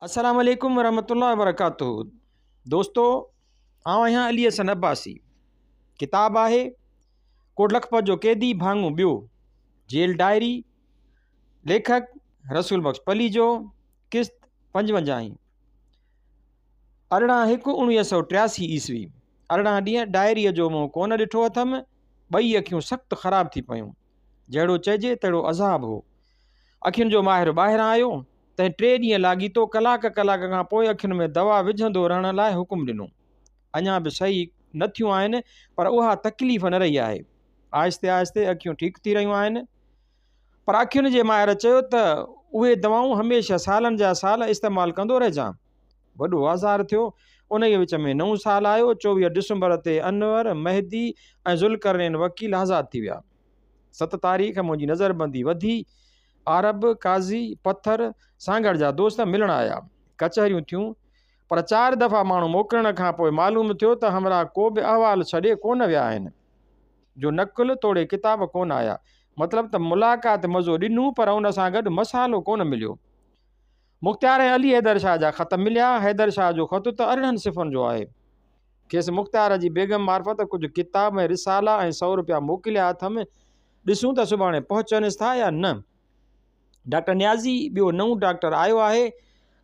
अस्सलाम वालेकुम वरहमतुल्लाहि वबरकातुहू। दोस्तों, आउं आहियां अली हसन अब्बासी। किताब आहे कोट लखपत जो कैदी भाङो ॿियो, जेल डायरी। लेखक रसूल बख्श पली जो। किस्त 55। 18/1/1983 ईस्वी। 18 ॾींहं डायरीअ जो मूं कोन ॾिठो अथमि। ॿई अखियूं सख़्तु ख़राब थी पयूं। जहिड़ो चइजे तहिड़ो अज़ाब हो। अखियुनि जो माहिर ॿाहिरां आयो। तंहिं 3 ॾींहं लाॻीतो कलाक खां पोइ अखियुनि में दवा विझंदो रहण लाइ हुकुम ॾिनो। अञा बि सही न थियूं आहिनि, पर उहा तकलीफ़ न रही आहे। आहिस्ते आहिस्ते अखियूं ठीकु थी रहियूं आहिनि, पर अखियुनि जे माहिर चयो त उहे दवाऊं हमेशह सालनि जा साल इस्तेमालु कंदो रहिजां। वॾो आज़ारु थियो। उन जे विच में नओं साल आयो। 24 डिसंबर ते अनवर, मेहदी ऐं ज़ुल्करनैन वकील आज़ाद थी विया। 7 तारीख़ मुंहिंजी नज़रबंदी वधी। आरब, काज़ी, पत्थर, सांगड़ जा दोस्त मिलण आया। कचहरियूं थियूं, पर 4 दफ़ा माण्हू मोकिलण खां पोइ मालूम थियो त हमरा को बि अहवाल छॾे कोन विया आहिनि। जो नकुल तोड़े किताब कोन आया। मतिलबु त मुलाक़ात मज़ो ॾिनूं, पर उन सां गॾु मसालो कोन मिलियो। मुख़्तियार ऐं अली हैदर शाह जा ख़त मिलिया। हैदर शाह जो ख़त त 18 सिफ़ुनि जो आहे। खेसि मुख़्तियार जी बेगम मार्फत कुझु किताब ऐं रिसाला ऐं 100 रुपया मोकिलिया अथमि। ॾिसूं त सुभाणे पहुचनिसि था या न। डॉक्टर न्याज़ी ॿियो नओं डॉक्टर आयो आहे।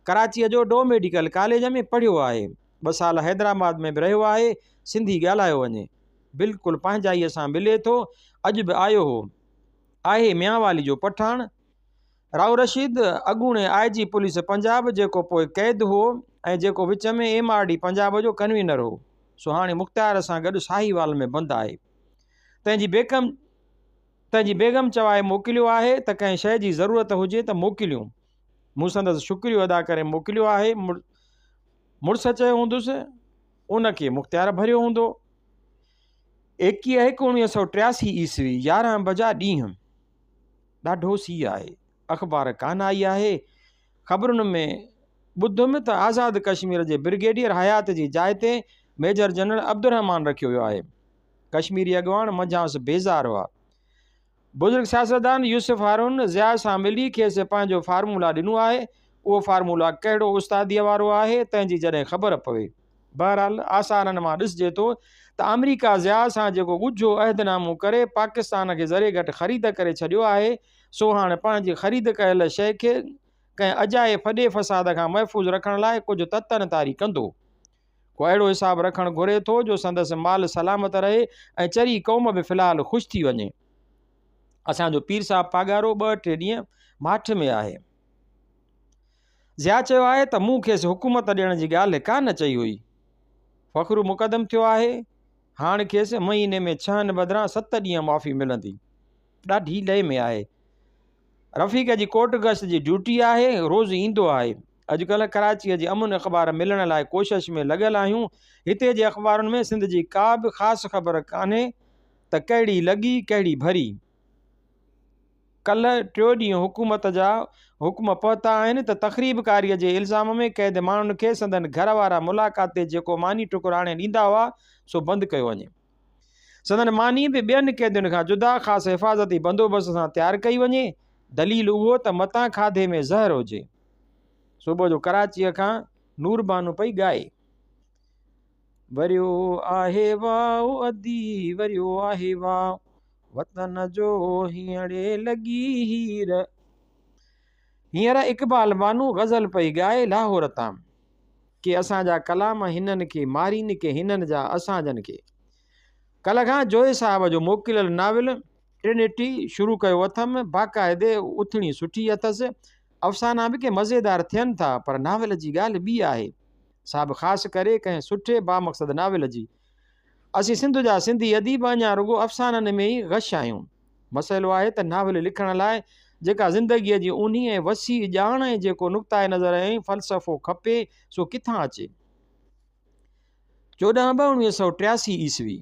कराचीअ जो डो मेडिकल कॉलेज में पढ़ियो आहे। 2 साल हैदराबाद में बि रहियो आहे। सिंधी ॻाल्हायो वञे, बिल्कुलु पंहिंजाईअ सां मिले थो। अॼु बि आयो हो। आहे मियांवाली जो पठान। राव रशीद अॻूणे IG पुलिस पंजाब, जेको पोइ क़ैद हो ऐं जेको विच में MRD पंजाब जो कन्वीनर हो, सो हाणे मुख़्तियार सां गॾु साहीवाल में बंदि आहे। तंहिंजी बेगम चवाए मोकिलियो आहे त कंहिं शइ जी ज़रूरत हुजे त मोकिलियूं। मूं संदसि शुक्रियो अदा करे मोकिलियो आहे। मुड़ुस चयो हूंदुसि, उनखे मुख़्तियार भरियो हूंदो। 21/1/1983 ईस्वी। 11 बजा ॾींहुं। ॾाढो सीउ आहे। अख़बार कान आई आहे। ख़बरुनि में ॿुधुमि त आज़ाद कश्मीर जे ब्रिगेडियर हयात जी जाइ ते मेजर जनरल अब्दुर्रहमान रखियो वियो आहे। कश्मीरी अॻवान मंझांसि बेज़ार हुआ। बुज़ुर्ग सियासतदान यूसुफ हारून ज़िया सां मिली खेसि पंहिंजो फार्मूला ॾिनो आहे। उहो फार्मूला कहिड़ो उस्तादीअ वारो आहे, तंहिंजी जॾहिं ख़बर पवे। बहरहाल आसारनि मां ॾिसिजे थो त अमरीका ज़िया सां जेको ॻुझो अहदनामो करे पाकिस्तान खे ज़रे घटि ख़रीद करे छॾियो आहे, सो हाणे पंहिंजी ख़रीद कयल शइ खे कंहिं अजाए फॾे फसाद खां महफ़ूज़ रखण लाइ कुझु ततन तारी कंदो। को अहिड़ो हिसाब रखणु घुरे थो जो संदसि माल सलामत रहे ऐं चरी क़ौम बि फ़िलहालु ख़ुशि थी वञे। असांजो पीर साहिबु पागारो 2-3 ॾींहं माठ में आहे। ज़िया चयो आहे त मूं खेसि हुकूमत ॾियण जी ॻाल्हि कान चई हुई। फ़ख़्रु मुक़दम थियो आहे। हाणे खेसि महीने में 6 बदिरां 7 ॾींहं माफ़ी मिलंदी। ॾाढी लय में आहे। रफ़ीक जी कोर्ट गश्त जी ड्यूटी आहे। रोज़ु ईंदो आहे। अॼुकल्ह कराचीअ जी अमुन अख़बार मिलण लाइ कोशिश में लॻियल आहियूं। हिते जे अख़बारुनि में सिंध जी का बि ख़ासि ख़बर कान्हे त कहिड़ी लॻी कहिड़ी भरी। कल्ह 3 ॾींहं हुकूमत जा हुकुम पहुता आहिनि त तक़रीबकारीअ जे इल्ज़ाम में क़ैद माण्हुनि खे संदन घर वारा मुलाक़ात ते जेको मानी टुकुर आणे ॾींदा हुआ, सो बंदि कयो वञे। संदन मानी बि ॿियनि क़ैदियुनि खां जुदा ख़ासि हिफ़ाज़ती बंदोबस्त सां तयारु कई वञे। दलील उहो त मतां खाधे में ज़हर हुजे। सुबुह जो कराचीअ खां नूर बानू पई ॻाए। वरियो आहे वाओ अदी, वरियो आहे वाओ, वतन जो हींअरे लॻी हीर। हींअर इक़बाल बानू ग़ज़ल पई ॻाए लाहौर तां, के असांजा कलाम हिननि खे मारीनि, के हिननि जा असांजनि खे। कल्ह खां जोए साहिब जो मोकिलियल नाविल ट्रिनिटी शुरू कयो अथमि। बाक़ाइदे उथणी सुठी अथसि। अफ़साना बि के मज़ेदार थियनि था, पर नाविल जी ॻाल्हि ॿी आहे। साहिबु ख़ासि करे कंहिं सुठे बामक़सद नाविल जी। असीं सिंध जा सिंधी अदीब अञा रुॻो अफ़साननि में ई गश आहियूं। मसइलो आहे त नाविल लिखण लाइ जेका ज़िंदगीअ जी ऊन्ही ऐं वसी ॼाण ऐं जेको नुक़्ताए नज़र ऐं फ़लसफ़ो खपे, सो किथां अचे। 14/2/1983 ईस्वी।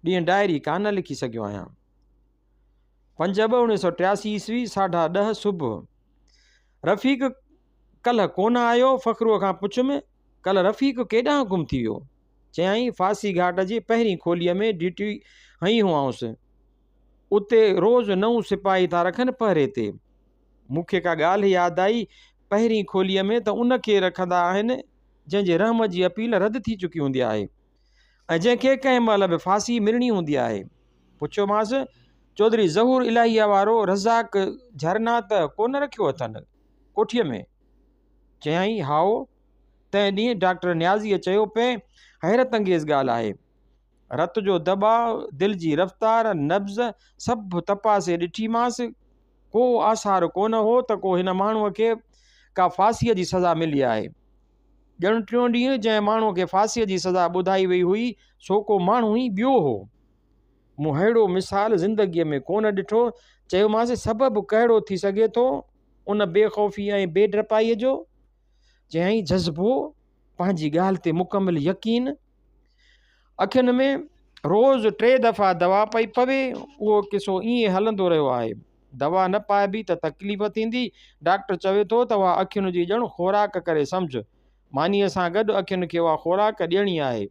ॾींहुं डायरी कान लिखी सघियो आहियां। 5/2/1983 ईस्वी 10:30 सुबुह। रफ़ीक कल्ह कोन आयो। फ़ख़्रूअ खां पुछुमि, कल्ह रफ़ीक केॾांहुं गुम थी वियो? चयाईं फासी घाट जी पहिरीं खोलीअ में ड्यूटी हई हुआंसि। उते रोज़ु 9 सिपाही था रखनि पहिरे ते। मूंखे का ॻाल्हि यादि आई। पहिरीं खोलीअ में त उनखे रखंदा आहिनि जंहिंजे रहम जी अपील रद्द थी चुकी हूंदी आहे ऐं जंहिंखे कंहिं महिल बि फांसी मिलणी हूंदी आहे। पुछियोमांसि, चौधरी ज़हूर इलाहिया वारो रज़ाक झरना त कोन रखियो अथनि कोठीअ में? चयाईं, हाओ। तंहिं ॾींहुं डॉक्टर न्याज़ीअ चयो पिए, हैरत अंगेज़ ॻाल्हि आहे, रत जो दबाव, दिलि जी रफ़्तार, नब्ज़ सभु तपासे ॾिठीमांसि, को आसार कोन हो त को हिन माण्हूअ खे का फांसीअ जी सज़ा मिली आहे। ॼण टियों ॾींहुं जंहिं माण्हूअ खे फांसीअ जी सज़ा ॿुधाई वई हुई सो को माण्हू ई ॿियो हो। मूं अहिड़ो मिसाल ज़िंदगीअ में कोन ॾिठो। चयोमांसि, सबबु कहिड़ो थी सघे थो उन बेख़ौफ़ी ऐं बेडरपाईअ जो? चयाईं, जज़्बो, पंहिंजी ॻाल्हि ते मुकमिल यकीन। अखियुनि में रोज़ 3 दफ़ा दवा पई पवे। उहो किसो ईअं हलंदो रहियो आहे। दवा न पाइबी त तकलीफ़ थींदी। डॉक्टर चवे थो त उहा अखियुनि जी ॼण ख़ुराक करे सम्झ। मानीअ सां गॾु अखियुनि खे उहा ख़ुराक ॾियणी आहे।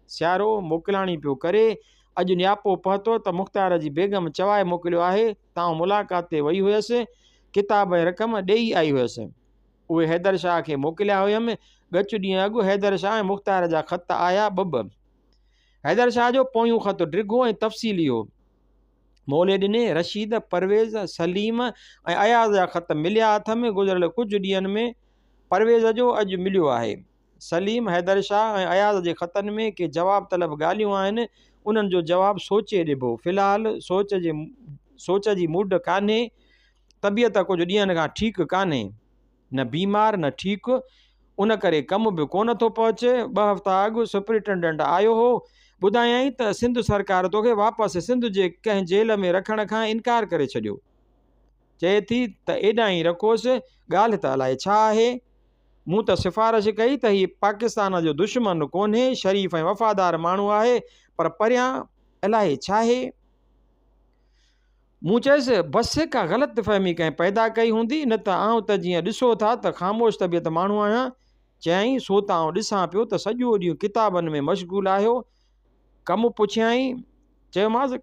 सियारो मोकिलाणी पियो करे। अॼु न्यापो पहुतो त मुख़्तार जी बेगम चवाए मोकिलियो आहे तां मुलाक़ात ते वई हुयसि, किताब ऐं रक़म ॾेई आई हुयसि। उहे हैदर शाह खे मोकिलिया हुयमि। गच ॾींहुं अॻु हैदर शाह ऐं मुख़्तार जा ख़त आया ॿ। हैदर शाह जो पोयूं ख़त डिघो ऐं तफ़सीली हो। मोले ॾिने रशीद, परवेज़, सलीम ऐं अयाज़ जा ख़त मिलिया हथ में। गुज़िरियल कुझु ॾींहंनि में परवेज़ जो अॼु मिलियो आहे। सलीम, हैदर शाह ऐं अयाज़ जे ख़तनि में के जवाब तलब ॻाल्हियूं आहिनि, उन्हनि जो जवाबु सोचे ॾिबो। फ़िलहालु सोच जी मूड कान्हे। तबियत कुझु ॾींहंनि खां ठीकु कान्हे, न बीमार न ठीकु, उन करे कमु बि कोन थो पहुचे। 2 हफ़्ता अॻु सुपरिटेंडेंट आयो हो। ॿुधायई त सिंध सरकार तोखे वापसि सिंध जे कंहिं जेल में रखण खां इनकार करे छॾियो। चए थी त एॾां ई रखोसि, ॻाल्हि त अलाए छा आहे। मूं त सिफ़ारिश कई त हीउ पाकिस्तान जो दुश्मन कोन्हे, शरीफ़ ऐं वफ़ादार माण्हू आहे, पर परियां अलाए छा आहे। मूं चयसि, बसि का ग़लति फ़हमी कंहिं पैदा कई हूंदी, न त आउं त जीअं ॾिसो था त ख़ामोश तबियत माण्हू आहियां। चयाईं, सो त आउं ॾिसां पियो त सॼो ॾींहुं किताबनि में मशगूल आहियो। कमु पुछियाईं। चयोमांसि,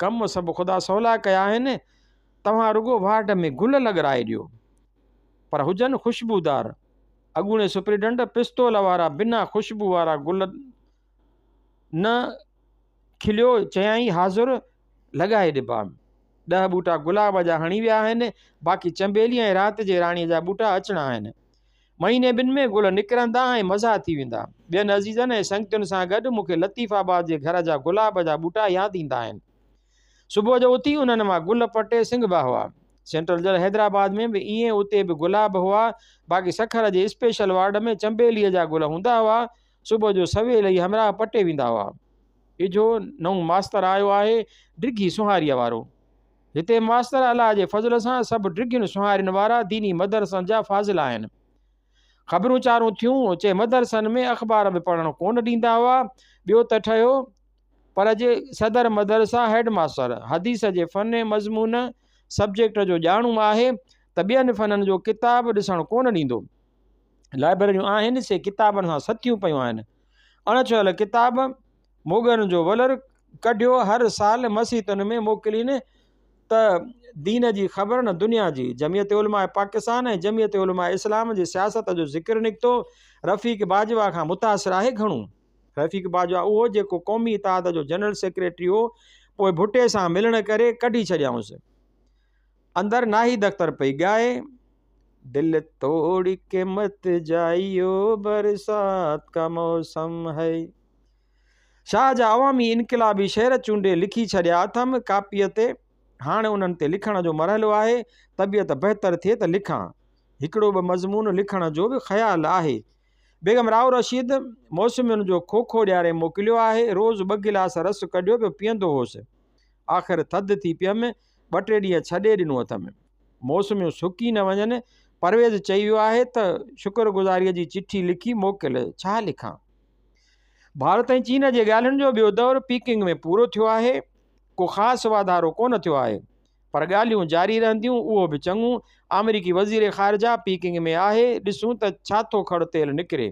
कमु सभु ख़ुदा सवला कया आहिनि, तव्हां रुॻो वार्ड में गुल लॻराए ॾियो, पर हुजनि ख़ुशबूदार। अॻूणे सुपरिटेंडेंट पिस्तौल वारा बिना ख़ुशबू वारा गुल न खिलियो। चयाईं, हाज़ुर, लॻाए ॾिबा। 10 ॿूटा गुलाब जा हणी विया आहिनि, बाक़ी चंबेली ऐं राति जे राणीअ जा ॿूटा अचणा आहिनि। महीने ॿिनि में गुल निकिरंदा ऐं मज़ा थी वेंदा। ॿियनि अज़ीज़नि ऐं संगतियुनि सां गॾु मूंखे लतीफ़ाबाद जे घर जा गुलाब जा ॿूटा यादि ईंदा आहिनि। सुबुह जो उथी उन्हनि मां गुल पटे सिंघबा हुआ। सेंट्रल जेल हैदराबाद में बि ईअं, उते बि गुलाब हुआ। बाक़ी सखर जे स्पेशल वार्ड में चंबेलीअ जा गुल हूंदा हुआ। सुबुह जो सवेल ई हमरा पटे वेंदा हुआ। इजो नओं मास्तर आयो आहे, डिघी सुहारीअ वारो। हिते मास्तर अलाह जे फज़ल सां सभु डिघियुनि सुहारियुनि वारा दीनी मदरसनि जा फाज़िल आहिनि। ख़बरूं चारूं थियूं। चए मदरसनि में अख़बार बि पढ़णु कोन ॾींदा हुआ। ॿियो त ठहियो, पर जे सदर मदरसा हेड मास्टर हदीस जे फ़न मज़मून सब्जेक्ट जो ॼाणू आहे त ॿियनि फ़ननि जो किताब ॾिसणु कोन ॾींदो। लाइब्रेरियूं आहिनि से किताबनि सां सथियूं पियूं आहिनि। अणछुअल किताब मोगन जो वलर कढियो हर साल मसीतुनि में मोकिलीनि त दीन जी ख़बर न दुनिया जी। जमियत उलमा पाकिस्तान ऐं जमियत उलमा इस्लाम जी सियासत जो ज़िक्र निकितो। रफ़ीक बाजवा खां मुतासिर आहे घणो। रफ़ीक बाजवा उहो जेको क़ौमी इत्तेहाद जो जनरल सेक्रेटरी हो, पोइ भुटे सां मिलण करे कढी छॾियाऊंसि। अंदरि नाहिद अख्तर पई ॻाए, दिल तोड़ के मत जाइयो बरसात का मौसम है। शाह जा अवामी इनक़िलाबी शेर चूंडे लिखी छॾिया अथमि कापीअ ते। हाणे उन्हनि ते लिखण जो मरहलो आहे। तबियत बहितर थिए त लिखां। हिकिड़ो ॿ मज़मून लिखण जो बि ख़्यालु आहे। बेगम राव रशीद मौसमियुनि जो खोखो ॾियारे मोकिलियो आहे। रोज़ु 2 गिलास रस कढियो पियो पीअंदो होसि। आख़िर थधि थी पियमि। 2-3 ॾींहं छॾे ॾिनो अथमि। मौसमियूं सुकी न वञनि। परवेज़ चई वियो आहे त शुक्रगुज़ारीअ जी चिठी लिखी मोकिल। छा लिखां? भारत ऐं चीन जे ॻाल्हियुनि जो ॿियो दौरु पीकिंग में पूरो थियो आहे। को ख़ासि वाधारो कोन थियो आहे, पर ॻाल्हियूं जारी रहंदियूं, उहो बि चङो। अमरीकी वज़ीर ख़ारिजा पीकिंग में आहे। ॾिसूं त छा थो खड़ तेल निकिरे।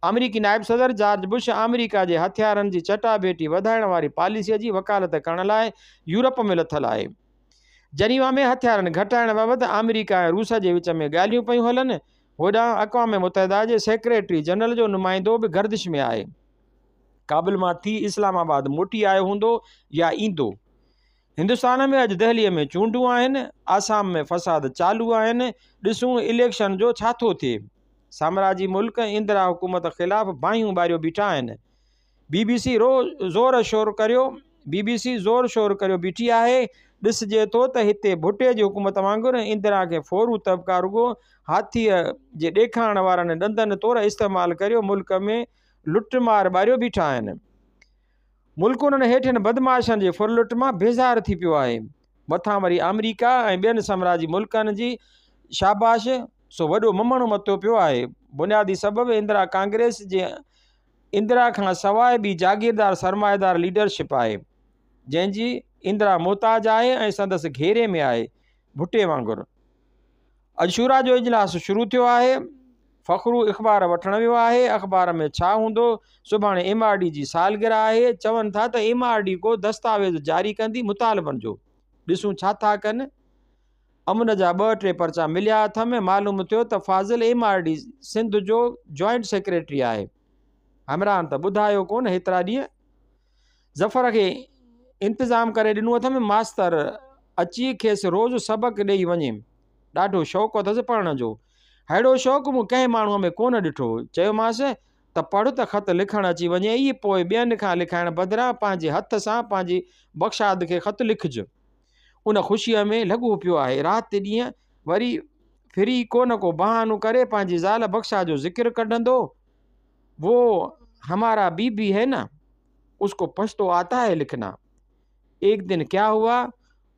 अमरीकी नाइब सदर जॉर्ज बुश अमेरिका जे हथियारनि जी चटाभेटी वधाइण वारी पॉलिसीअ जी वकालत करण लाइ यूरोप में लथल आहे। जनीवा में हथियारनि घटाइण बाबति अमेरिका ऐं रूस जे विच में ॻाल्हियूं पियूं हलनि। होॾां अक़वाम मुतहिदा जे सेक्रेटरी जनरल जो नुमाइंदो बि गर्दिश में आहे। काबुल मां थी इस्लामाबाद मोटी आयो हूंदो या ईंदो। हिंदुस्तान में अॼु दहलीअ में चूंडूं आहिनि, आसाम में फ़साद चालू आहिनि। ॾिसूं इलेक्शन जो छा थो थिए। साम्राजी मुल्क इंदिरा हुकूमत ख़िलाफ़ बाहियूं ॿारियो बीठा आहिनि। BBC ज़ोर शोर करियो बीठी आहे। ॾिसजे थो त हिते भुटे जी हुकूमत वांगुरु इंदिरा खे फोरू तबिका रुगो हाथीअ जे ॾेखारण वारनि ॾंदनि तौरु इस्तेमालु करियो मुल्क में लुटमार ॿारियो बीठा आहिनि। मुल्क उन्हनि हेठियुनि बदमाशनि जे फुरलुट मां बेज़ार थी पियो आहे। मथां वरी अमेरिका ऐं ॿियनि साम्राजी मुल्कनि जी शाबाश सो वॾो ममणो मतो पियो आहे। बुनियादी सबबु इंदिरा कांग्रेस जे इंदिरा खां सवाइ ॿी जागीरदार सरमाएदार लीडरशिप आहे, जंहिंजी इंदिरा मोहताज आहे ऐं संदसि घेरे में आहे, भुटे वांगुरु। अॼु शूरा जो इजलास शुरू थियो आहे। फ़खरू अख़बार वठणु वियो आहे। अख़बार में छा हूंदो? सुभाणे MRD जी सालगिरह आहे। चवनि था त MRD को दस्तावेज़ जारी कंदी मुतालबनि जो। ॾिसूं छा था कनि। अमन जा 2-3 पर्चा मिलिया हथ में। मालूम थियो त फाज़िल MRD सिंध जो जॉइंट सेक्रेटरी आहे। हमरान त ॿुधायो कोन हेतिरा ॾींहं। ज़फ़र खे इंतज़ाम करे ॾिनो अथमि मास्तर अची खेसि रोज़ु सबक़ु ॾेई वञे। ॾाढो शौक़ु अथसि पढ़ण जो। अहिड़ो शौक़ु मूं कंहिं माण्हूअ में कोन ॾिठो। चयोमांसि त पढ़ त ख़त लिखणु अची वञे ई, पोइ ॿियनि खां लिखाइण बदिरां पंहिंजे हथ सां पंहिंजी बख़्शाद खे ख़त लिखिजो। उन ख़ुशीअ में लॻो पियो आहे। राति ॾींहं वरी फिरी को न को बहानो करे पंहिंजी ज़ाल बख़्शा जो ज़िक्र कढंदो। वो हमारा बीबी है ना, उसको पछतो आता है लिखना। एक दिन क्या हुआ,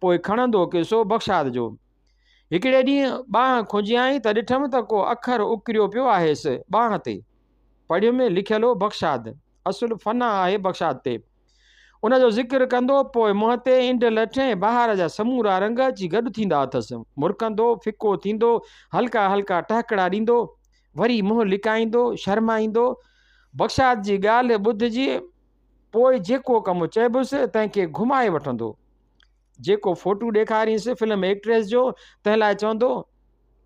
पोइ खणंदो किसो बख़्शाद जो। हिकिड़े ॾींहुं बांह खुंजियाई त ॾिठमि त को अखर उकिरियो पियो आहेसि बांह ते। पढ़ियुमि लिखियलु हो बख़्शाद। असुलु फना आहे बख़्शाद ते। उनजो ज़िक्र कंदो, पोइ मुंहं ते इंड लठे बहार जा समूरा रंग अची गॾु थींदा अथसि। मुरकंदो, फिको थींदो, हल्का हल्का टहकड़ा ॾींदो, वरी मुंहुं लिकाईंदो, शर्माईंदो। बख़्शाद जी ॻाल्हि ॿुधिजी पोइ जेको कमु चइबुसि तंहिंखे घुमाए वठंदो। जेको फ़ोटू ॾेखारींसि फिल्म एक्ट्रेस जो, तंहिं लाइ चवंदो,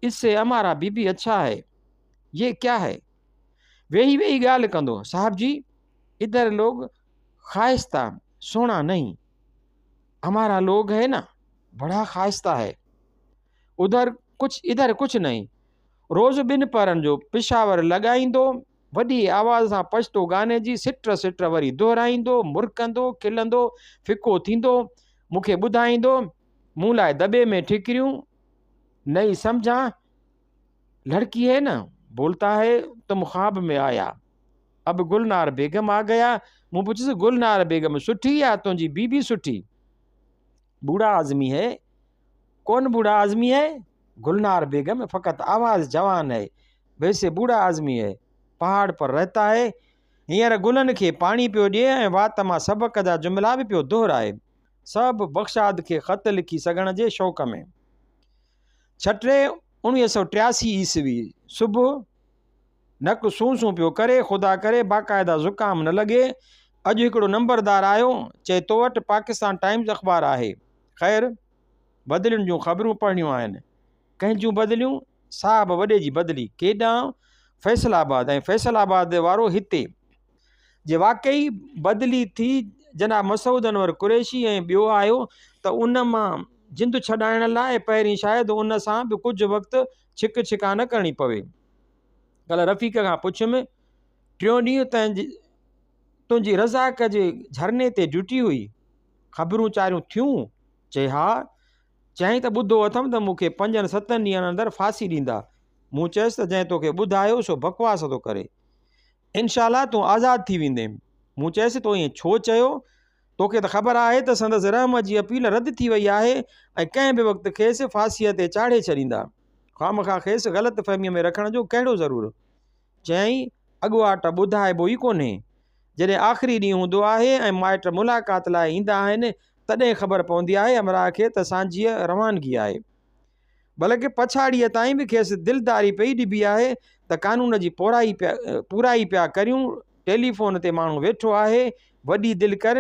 इससे हमारा बीबी अच्छा है, ये क्या है। वेही वेही ॻाल्हि कंदो, साहब जी इधर लोग खाइस्ता सोना नहीं, हमारा लोग है ना बड़ा खाइस्ता है, इधर कुछ नहीं। रोज़ 2 परनि जो पिशावर लॻाईंदो, वॾी आवाज़ सां पछतो गाने जी सिट वरी दोहराईंदो, मुरकंदो, खिलंदो, फिको थींदो, मूंखे ॿुधाईंदो, मूं लाइ दॿे में ठिकरियूं नहीं समझा, लड़की है ना, बोलता है तुम ख्वाब में आया। अब गुलनार बेगम आ गया। मूं पुछियुसि गुलनार बेगम सुठी या तुंहिंजी बीबी सुठी? बूढ़ा आज़मी है। कौन बूढ़ा आज़मी है? गुलनार बेगम, फ़कत आवाज़ जवान है, वैसे बूढ़ा आज़मी है, पहाड़ पर रहता है। हींअर गुलनि खे पाणी पियो ॾिए ऐं वात मां सबक़ जा जुमिला बि पियो दोहराए, सभु बख़्शाद खे ख़त लिखी सघण जे शौक़ में। 6/1983 ईस्वी सुबुह नक सूं पियो करे, ख़ुदा करे बाक़ाइदा ज़ुकाम न लॻे। अॼु हिकिड़ो नंबरदार आयो, चए तो वटि पाकिस्तान टाइम्स अख़बार आहे। ख़ैर बदिलियुनि जूं ख़बरूं पढ़णियूं आहिनि। कंहिंजूं बदिलियूं? साहब वॾे जी बदिली। केॾां? फैसलाबाद। ऐं फैसलाबाद वारो हिते जे वाक़ई बदिली थी जनाब मसूद अनवर कुरैशी ऐं ॿियो आयो त उन मां जिंद छॾाइण लाइ पहिरीं शायदि उन सां बि कुझु वक़्तु छिक छिका न करणी पवे। कल्ह रफ़ीक खां पुछियुमि, 3 ॾींहं तुंहिंजी रज़ाक जे झरने ते ड्यूटी हुई, ख़बरूं चारियूं थियूं? चए हा। चई त ॿुधो अथमि त मूंखे 5-7 ॾींहंनि अंदरि फांसी ॾींदा। मूं चयसि त जंहिं तोखे ॿुधायो सो बकवास थो करे, इनशाला तूं आज़ादु थी वेंदे। मूं चयसि तो ईअं छो चयो? तोखे त ख़बर आहे त संदसि रहम जी अपील रद्द थी वई आहे ऐं कंहिं बि वक़्तु खेसि फांसीअ ते चाढ़े छॾींदा। ख़ामख़ा खेसि ग़लति फ़हमीअ में रखण जो कहिड़ो ज़रूरु? चयईं अॻुवाट ॿुधाइबो ई कोन्हे। जॾहिं आख़िरी ॾींहुं हूंदो आहे ऐं माइट मुलाक़ात लाइ ईंदा आहिनि तॾहिं ख़बर पवंदी आहे अमरा खे त सांझीअ रवानगी आहे। बल्कि पछाड़ीअ ताईं बि खेसि दिलदारी पई ॾिबी आहे त कानून जी पूराई पिया करियूं। टेलीफोन ते माण्हू वेठो आहे, वॾी दिलि कर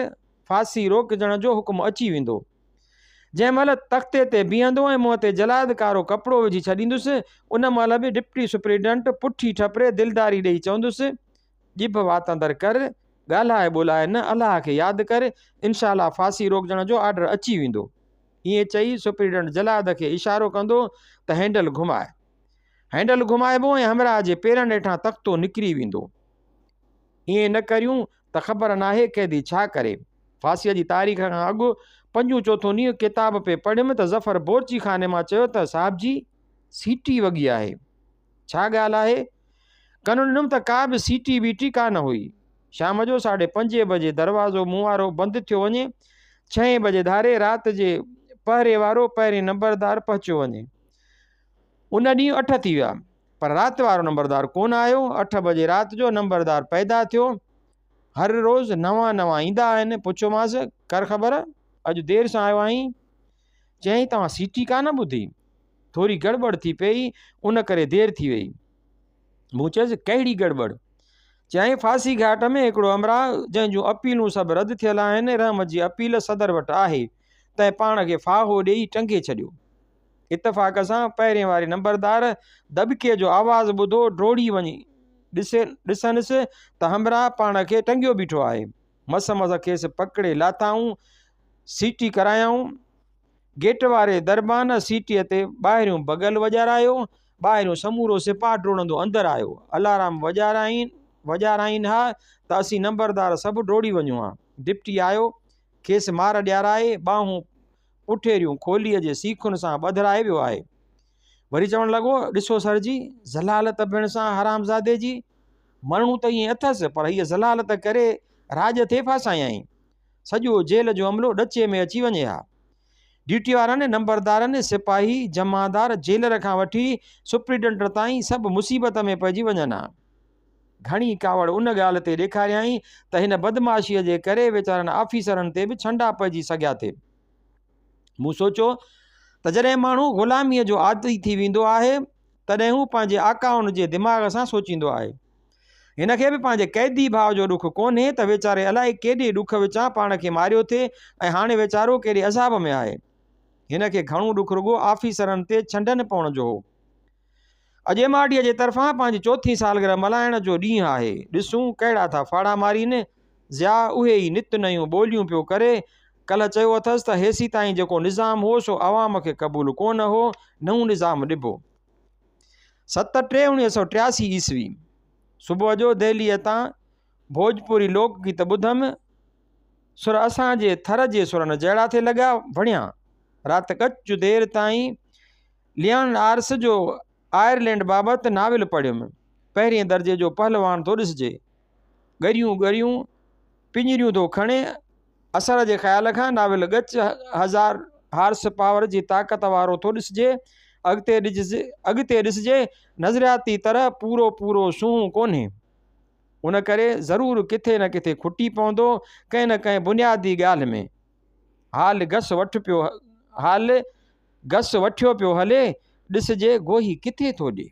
फांसी रोकजण जो हुकुम अची वेंदो। जंहिं महिल तख़्ते ते बीहंदो ऐं मुंहं ते जलाद कारो कपिड़ो विझी छॾींदुसि, उन महिल बि डिप्टी सुप्रिटेंडेंट पुठी ठपरे दिलदारी ॾेई चवंदुसि, ॼिभ वातंदर कर, ॻाल्हाए ॿोलाए न, अलाह खे यादि कर, इनशाला फांसी रोकजण जो ऑर्डर अची वेंदो। ईअं चई सुप्रिटेंडेंट जलाद खे इशारो कंदो त हैंडल घुमाए। हैंडल घुमाइबो ऐं हमराह जे पेरनि हेठां तख़्तो निकिरी वेंदो। ईअं न करियूं त ख़बर नाहे कैदी छा करे। फांसीअ जी तारीख़ खां अॻु 5-4 ॾींहुं किताब पे पढ़ियुमि त ज़फ़र बोरची खाने मां चयो त साहिब जी सीटी वॻी आहे। छा ॻाल्हि आहे? कन ॾिनुमि त का बि सीटी बीटी कान हुई। शाम जो 5:30 बजे दरवाज़ो मूं वारो बंदि थियो वञे, 6 बजे धारे राति जे पहिरे वारो पहिरें नंबरदार पहुचियो वञे। उन ॾींहुं 8 थी विया, पर राति वारो नंबरदार कोन आयो। 8 बजे राति जो नंबरदार पैदा थियो। हर रोज़ नवां ईंदा आहिनि। पुछियोमांसि, कर ख़बर, अॼु देरि सां आयो आहीं? चयईं, तव्हां सीटी कान ॿुधी? थोरी गड़बड़ थी पई, उन करे देरि थी वई। मूं चयुसि, कहिड़ी गड़बड़? चयईं, फांसी घाट में हिकिड़ो हमराह जंहिंजूं अपीलूं सभु रद्द थियल आहिनि, रहमत जी अपील सदर वटि आहे, तंहिं पाण खे फाहो ॾेई टंगे छॾियो। इतफ़ाक़ सां पहिरें वारे नंबरदार दॿके जो आवाज़ु ॿुधो डोड़ी वञी ॾिसनसि त हमराह पाण खे टंगियो बीठो आहे। मस खेसि पकिड़े लाथाऊं, सीटी करायाऊं। गेट वारे दरबान सीटीअ ते ॿाहिरियों बगल वॼारायो। ॿाहिरियों समूरो सिपाह डोड़ंदो अंदरि आयो। अलाराम वॼाराइनि हा त असीं नंबरदार सभु डोड़ी वञूं हा। डिप्टी आयो, खेसि मार ॾियाराए ॿाहूं पुठेरियूं खोलीअ जे सीखुनि सां ॿधराए वियो आहे। वरी चवणु लॻो, ॾिसो सर जी, ज़लालत भेण सां हरामज़ादे जी, मरणू त ईअं अथसि, पर हीअ ज़लालत करे राज ते फासायईं। सॼो जेल जो अमलो ॾचे में अची वञे हा। ड्यूटी वारनि, नंबरदारनि, सिपाही, जमादार, जेलर खां वठी सुप्रिटेंडेंट ताईं सभु मुसीबत में पइजी वञनि हा। घणी कावड़ उन ॻाल्हि ते ॾेखारियईं त हिन बदमाशीअ जे करे वीचारनि ऑफिसरनि ते बि छंडा पइजी सघिया थे। मूं सोचियो त जॾहिं माण्हू ग़ुलामीअ जो आदी थी वेंदो आहे, तॾहिं हू पंहिंजे आकाउनि जे दिमाग़ सां सोचींदो आहे। हिन खे बि पंहिंजे कैदी भाउ जो ॾुख कोन्हे त वीचारे अलाए केॾे ॾुख विचां पाण खे मारियो थिए ऐं हाणे वीचारो केॾे अज़ाब में आहे। हिन खे घणो ॾुख रुॻो ऑफिसरनि ते छंडनि पवण जो हो। अॼेमाड़ीअ जे तरफ़ां पंहिंजी 4हीं सालगिरह मल्हाइण जो ॾींहुं आहे। ॾिसूं कहिड़ा था फाड़ा मारीनि। ज़िया उहे ई नित नयूं ॿोलियूं पियो करे। कल्ह चयो अथसि त हेसी ताईं जेको निज़ाम हो सो आवाम खे क़बूल कोन हो, नओं निज़ाम ॾिबो। 7/3/1983 ईस्वी सुबुह जो दिल्लीअ तां भोजपुरी लोकगीत ॿुधमि। सुर असांजे थर जे सुरनि जहिड़ा थे लॻा वणिया। राति कच देरि ताईं लियन आर्स जो आयरलैंड बाबति नाविल पढ़ियुमि। पहिरें दर्जे जो पहलवान थो ॾिसिजे, ॻरियूं ॻरियूं पिंजरियूं थो खणे। असर जे ख़्याल खां नाविल गच 1000 हार्स पावर जी ताक़त वारो थो ॾिसिजे। अॻिते ॾिसिजे नज़रियाती तरह पूरो सूंहं कोन्हे। उन करे ज़रूरु किथे न किथे खुटी पवंदो कंहिं न कंहिं बुनियादी ॻाल्हि में। हाल गस वठियो पियो हले, ॾिसिजे गोही किथे थो ॾिए।